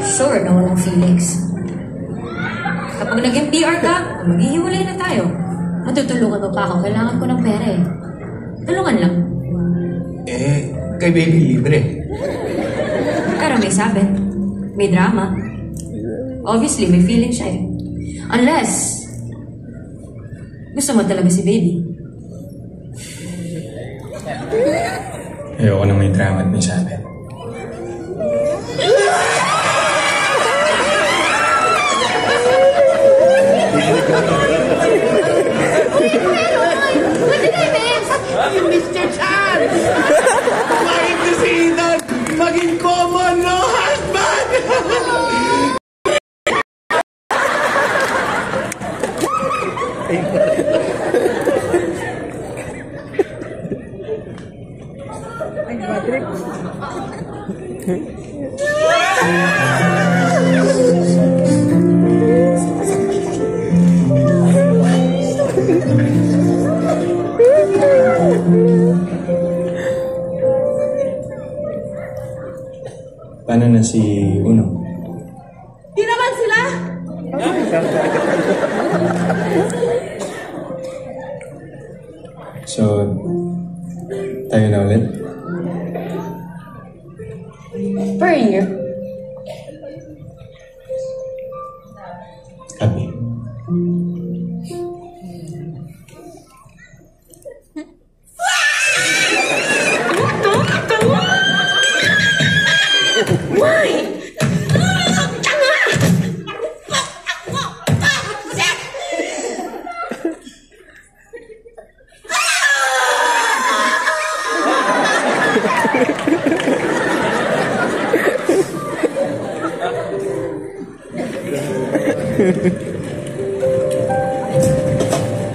Sure na walang feelings. Kapag naging PR ka, maghihiwalay na tayo. Matutulungan mo pa ako. Kailangan ko ng pera eh. Tulungan lang. Kay baby libre. Pero may sabi. May drama. Obviously, may feeling siya eh. Unless, gusto mo talaga si baby. Ayoko na may drama at may sabi. Mr. Chan! Trying to see that maging common, no? Husband! Ay, Patrick. Paano na si Uno? Di naman sila! So, tayo na ulit? Per year. Happy.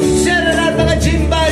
Share na lahat mga Jimba!